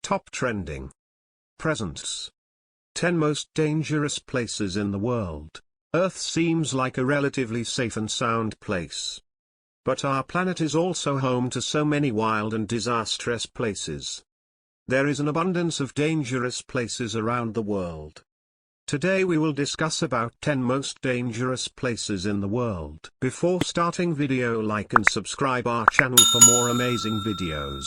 Top trending. Presents. 10 most dangerous places in the world. Earth seems like a relatively safe and sound place. But our planet is also home to so many wild and disastrous places. There is an abundance of dangerous places around the world. Today we will discuss about 10 most dangerous places in the world. Before starting video, like and subscribe our channel for more amazing videos.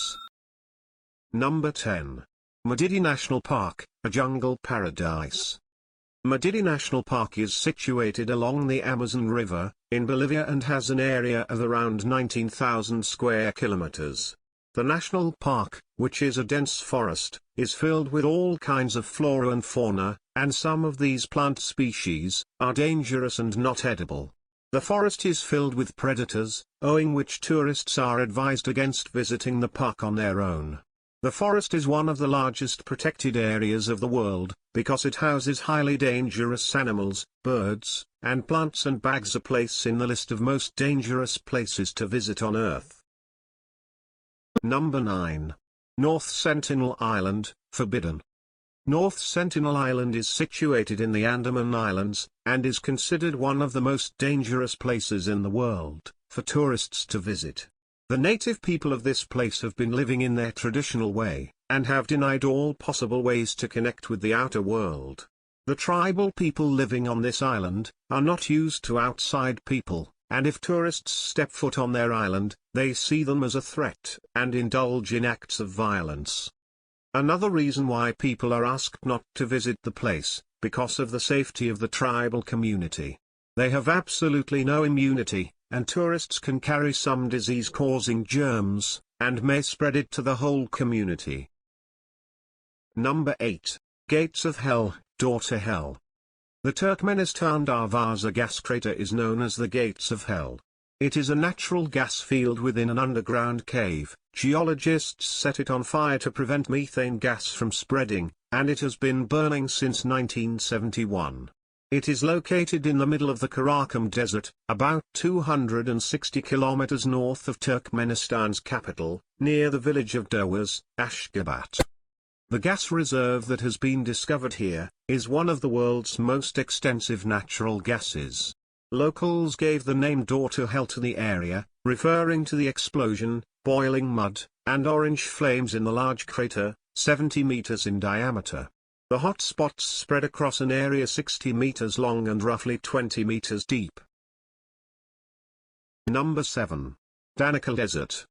Number 10. Madidi National Park, a jungle paradise. Madidi National Park is situated along the Amazon River, in Bolivia, and has an area of around 19,000 square kilometers. The national park, which is a dense forest, is filled with all kinds of flora and fauna, and some of these plant species are dangerous and not edible. The forest is filled with predators, owing which tourists are advised against visiting the park on their own. The forest is one of the largest protected areas of the world, because it houses highly dangerous animals, birds, and plants, and bags a place in the list of most dangerous places to visit on Earth. Number 9. North Sentinel Island, forbidden. North Sentinel Island is situated in the Andaman Islands, and is considered one of the most dangerous places in the world, for tourists to visit. The native people of this place have been living in their traditional way, and have denied all possible ways to connect with the outer world. The tribal people living on this island are not used to outside people, and if tourists step foot on their island, they see them as a threat and indulge in acts of violence. Another reason why people are asked not to visit the place, because of the safety of the tribal community. They have absolutely no immunity, and tourists can carry some disease-causing germs, and may spread it to the whole community. Number 8. Gates of Hell, Door to Hell. The Turkmenistan Darvaza gas crater is known as the Gates of Hell. It is a natural gas field within an underground cave. Geologists set it on fire to prevent methane gas from spreading, and it has been burning since 1971. It is located in the middle of the Karakum Desert, about 260 kilometers north of Turkmenistan's capital, near the village of Derwaz, Ashgabat. The gas reserve that has been discovered here is one of the world's most extensive natural gases. Locals gave the name Door to Hell to the area, referring to the explosion, boiling mud, and orange flames in the large crater, 70 meters in diameter. The hot spots spread across an area 60 meters long and roughly 20 meters deep. Number 7. Danakil Desert.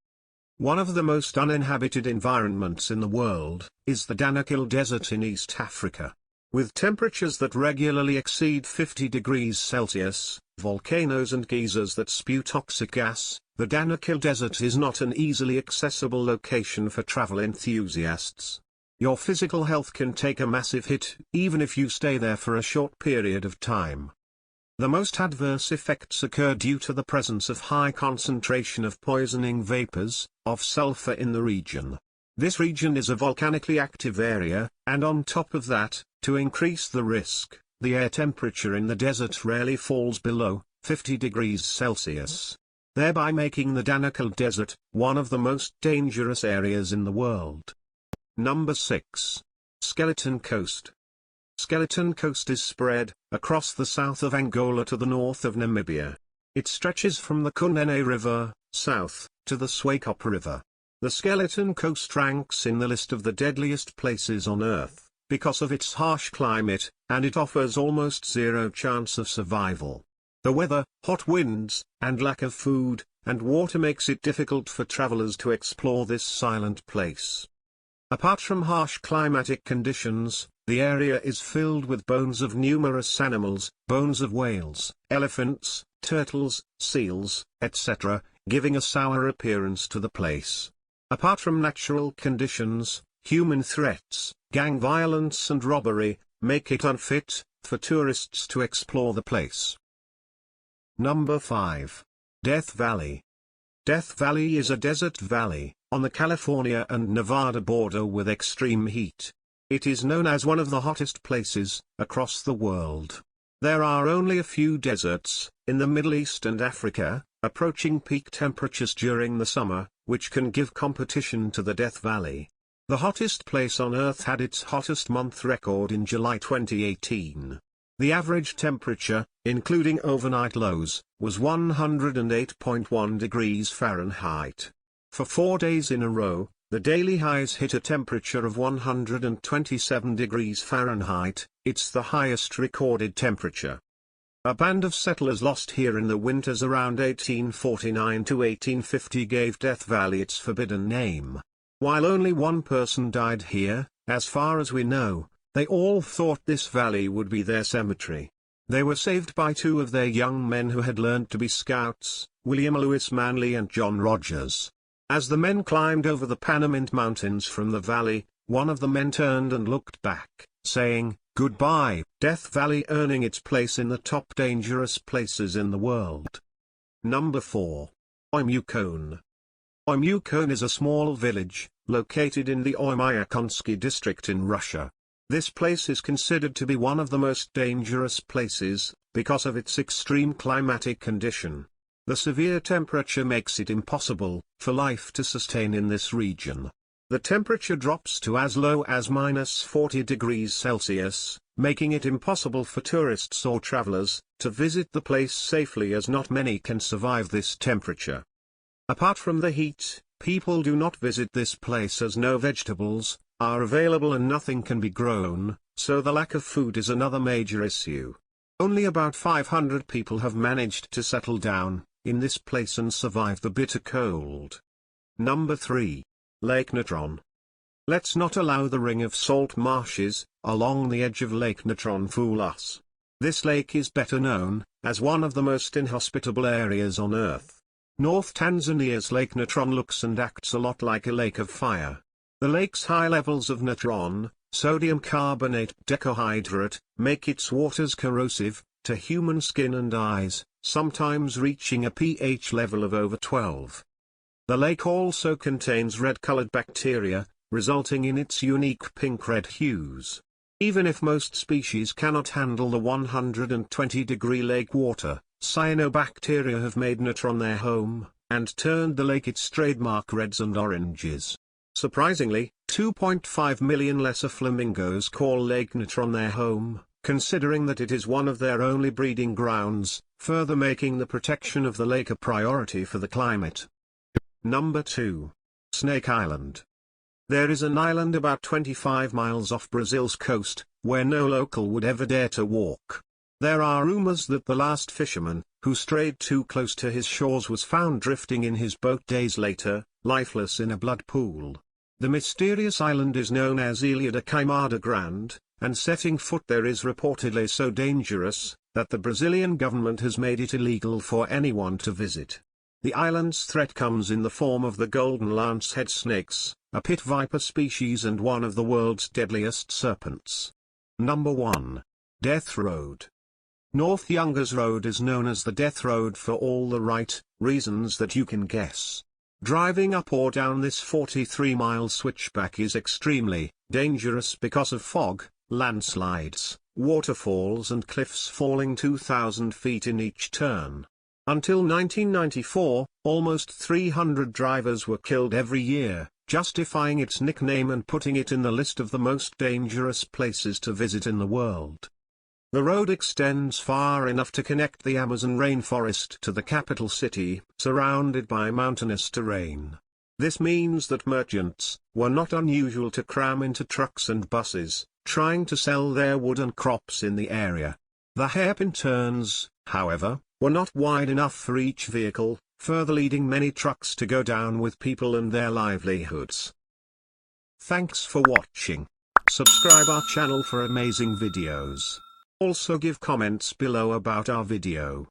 One of the most uninhabited environments in the world is the Danakil Desert in East Africa. With temperatures that regularly exceed 50 degrees Celsius, volcanoes and geysers that spew toxic gas, the Danakil Desert is not an easily accessible location for travel enthusiasts. Your physical health can take a massive hit, even if you stay there for a short period of time. The most adverse effects occur due to the presence of high concentration of poisoning vapors, of sulfur in the region. This region is a volcanically active area, and on top of that, to increase the risk, the air temperature in the desert rarely falls below 50 degrees Celsius, thereby making the Danakil Desert one of the most dangerous areas in the world. Number 6. Skeleton Coast. Skeleton Coast is spread across the south of Angola to the north of Namibia. It stretches from the Kunene River, south, to the Swakop River. The Skeleton Coast ranks in the list of the deadliest places on Earth, because of its harsh climate, and it offers almost zero chance of survival. The weather, hot winds, and lack of food and water makes it difficult for travelers to explore this silent place. Apart from harsh climatic conditions, the area is filled with bones of numerous animals, bones of whales, elephants, turtles, seals, etc., giving a sour appearance to the place. Apart from natural conditions, human threats, gang violence and robbery, make it unfit for tourists to explore the place. Number 5. Death Valley. Death Valley is a desert valley, on the California and Nevada border with extreme heat. It is known as one of the hottest places across the world. There are only a few deserts in the Middle East and Africa, approaching peak temperatures during the summer, which can give competition to the Death Valley. The hottest place on Earth had its hottest month record in July 2018. The average temperature, including overnight lows, was 108.1 degrees Fahrenheit. For 4 days in a row, the daily highs hit a temperature of 127 degrees Fahrenheit. It's the highest recorded temperature. A band of settlers lost here in the winters around 1849 to 1850 gave Death Valley its forbidden name. While only one person died here, as far as we know, they all thought this valley would be their cemetery. They were saved by 2 of their young men who had learned to be scouts, William Lewis Manley and John Rogers. As the men climbed over the Panamint Mountains from the valley, one of the men turned and looked back, saying, "Goodbye, Death Valley," earning its place in the top dangerous places in the world. Number 4. Oymyakon. Oymyakon is a small village, located in the Oymyakonsky district in Russia. This place is considered to be one of the most dangerous places, because of its extreme climatic condition. The severe temperature makes it impossible for life to sustain in this region. The temperature drops to as low as -40 degrees Celsius, making it impossible for tourists or travelers to visit the place safely, as not many can survive this temperature. Apart from the heat, people do not visit this place as no vegetables are available and nothing can be grown, so the lack of food is another major issue. Only about 500 people have managed to settle down in this place and survive the bitter cold. Number 3. Lake Natron. Let's not allow the ring of salt marshes along the edge of Lake Natron fool us. This lake is better known as one of the most inhospitable areas on Earth. North Tanzania's Lake Natron looks and acts a lot like a lake of fire. The lake's high levels of natron, sodium carbonate decahydrate, make its waters corrosive to human skin and eyes, sometimes reaching a pH level of over 12. The lake also contains red-colored bacteria, resulting in its unique pink-red hues. Even if most species cannot handle the 120-degree lake water, cyanobacteria have made natron their home, and turned the lake its trademark reds and oranges. Surprisingly, 2.5 million lesser flamingos call Lake Natron their home, considering that it is one of their only breeding grounds, further making the protection of the lake a priority for the climate. Number 2. Snake Island. There is an island about 25 miles off Brazil's coast, where no local would ever dare to walk. There are rumors that the last fisherman, who strayed too close to his shores, was found drifting in his boat days later, lifeless in a blood pool. The mysterious island is known as Ilha da Queimada Grande, and setting foot there is reportedly so dangerous, that the Brazilian government has made it illegal for anyone to visit. The island's threat comes in the form of the golden lancehead snakes, a pit viper species and one of the world's deadliest serpents. Number 1. Death Road. North Yonkers Road is known as the Death Road for all the right reasons that you can guess. Driving up or down this 43-mile switchback is extremely dangerous because of fog, landslides, waterfalls and cliffs falling 2,000 feet in each turn. Until 1994, almost 300 drivers were killed every year, justifying its nickname and putting it in the list of the most dangerous places to visit in the world. The road extends far enough to connect the Amazon rainforest to the capital city, surrounded by mountainous terrain. This means that merchants were not unusual to cram into trucks and buses, trying to sell their wood and crops in the area. The hairpin turns, however, were not wide enough for each vehicle, further leading many trucks to go down with people and their livelihoods. Thanks for watching. Subscribe our channel for amazing videos. Also give comments below about our video.